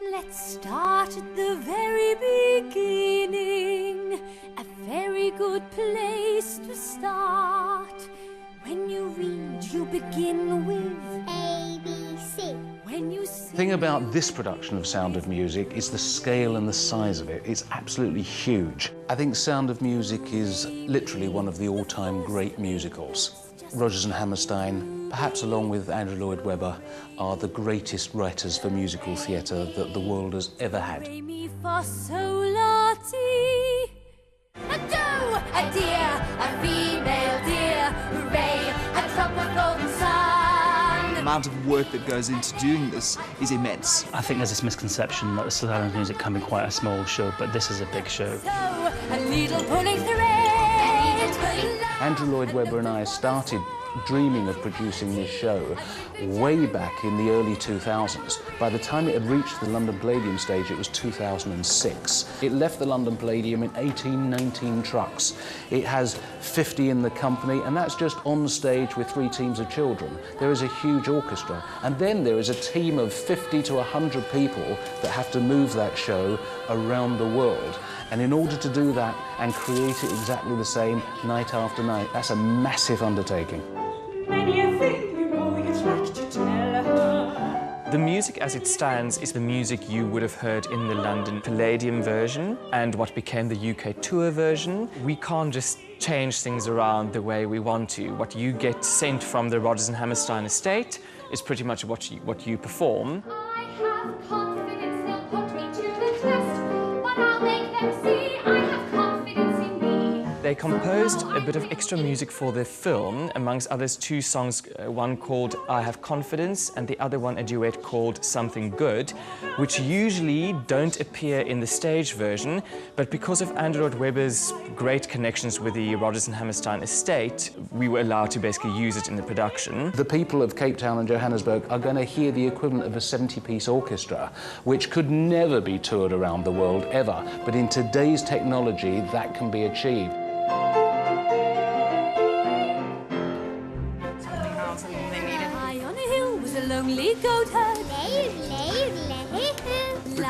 Let's start at the very beginning. A very good place to start. When you read, you begin with ABC. When you sing... The thing about this production of Sound of Music is the scale and the size of it. It's absolutely huge. I think Sound of Music is literally one of the all-time great musicals. Rodgers and Hammerstein, perhaps along with Andrew Lloyd Webber, are the greatest writers for musical theatre that the world has ever had. A doe, a deer, a female deer, hooray, a drop of golden sun. The amount of work that goes into doing this is immense. I think there's this misconception that the Sound of Music can be quite a small show, but this is a big show. So, a needle pulling thread. Andrew Lloyd Webber and I started dreaming of producing this show way back in the early 2000s. By the time it had reached the London Palladium stage, it was 2006. It left the London Palladium in 19 trucks. It has 50 in the company, and that's just on stage with 3 teams of children. There is a huge orchestra, and then there is a team of 50 to 100 people that have to move that show around the world. And in order to do that and create it exactly the same night after night, that's a massive undertaking. When you think you know you'd like to tell her. The music as it stands is the music you would have heard in the London Palladium version and what became the UK tour version. We can't just change things around the way we want to. What you get sent from the Rodgers and Hammerstein estate is pretty much what you perform. I have confidence they'll put me to the test, but I'll make them see I have confidence in me. They composed a bit of extra music for the film, amongst others 2 songs, one called I Have Confidence and the other one a duet called Something Good, which usually don't appear in the stage version, but because of Andrew Lloyd Webber's great connections with the Rodgers and Hammerstein estate, we were allowed to basically use it in the production. The people of Cape Town and Johannesburg are going to hear the equivalent of a 70-piece orchestra, which could never be toured around the world, ever. But in today's technology, that can be achieved. High on a hill was a lonely goat herd.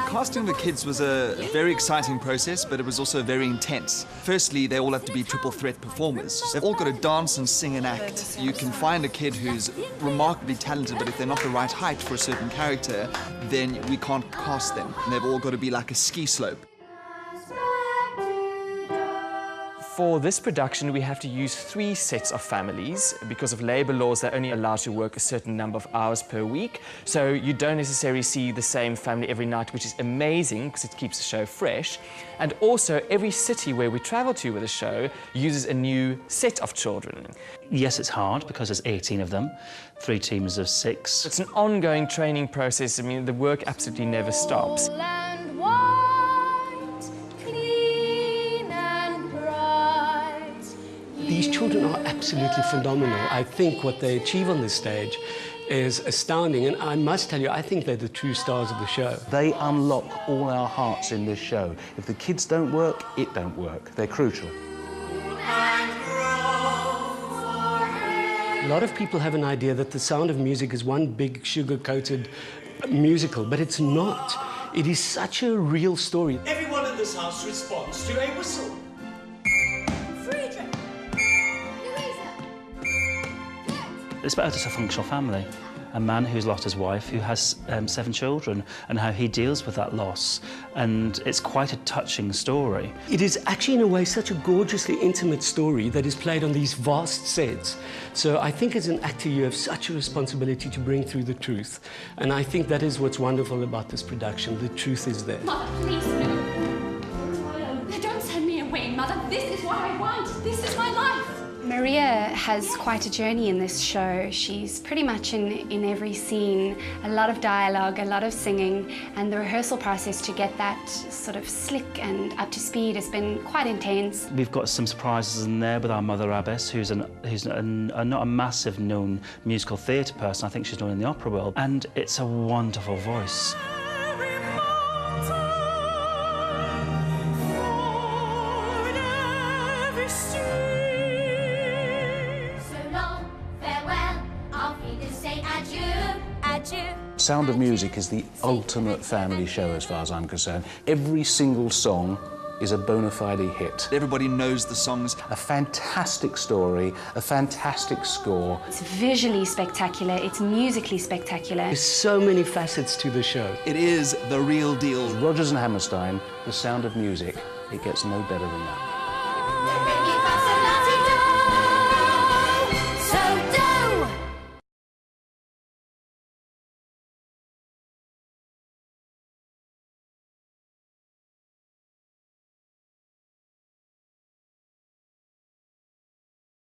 Casting the kids was a very exciting process, but it was also very intense. Firstly, they all have to be triple threat performers. They've all got to dance and sing and act. You can find a kid who's remarkably talented, but if they're not the right height for a certain character, then we can't cast them. And they've all got to be like a ski slope. For this production, we have to use 3 sets of families. Because of labour laws, they're only allowed to work a certain number of hours per week. So you don't necessarily see the same family every night, which is amazing because it keeps the show fresh. And also, every city where we travel to with the show uses a new set of children. Yes, it's hard because there's 18 of them, 3 teams of 6. It's an ongoing training process. I mean, the work absolutely never stops. And white, clean and bright. These children are absolutely phenomenal. I think what they achieve on this stage is astounding, and I must tell you, I think they're the true stars of the show. They unlock all our hearts in this show. If the kids don't work, it don't work. They're crucial. A lot of people have an idea that The Sound of Music is one big sugar-coated musical, but it's not. It is such a real story. Everyone in this house responds to a whistle. It's about just a functional family. A man who's lost his wife, who has 7 children, and how he deals with that loss. And it's quite a touching story. It is actually, in a way, such a gorgeously intimate story that is played on these vast sets. So I think as an actor, you have such a responsibility to bring through the truth. And I think that is what's wonderful about this production. The truth is there. Mother, please, no. No, don't send me away, Mother. This is what I want. This is my life. Maria has quite a journey in this show. She's pretty much in every scene, a lot of dialogue, a lot of singing, and the rehearsal process to get that sort of slick and up to speed has been quite intense. We've got some surprises in there with our mother Abbess, who's not a massive known musical theatre person. I think she's known in the opera world, and it's a wonderful voice. Sound of Music is the ultimate family show as far as I'm concerned. Every single song is a bona fide hit. Everybody knows the songs. A fantastic story, a fantastic score. It's visually spectacular, it's musically spectacular. There's so many facets to the show. It is the real deal. Rodgers and Hammerstein, The Sound of Music, it gets no better than that.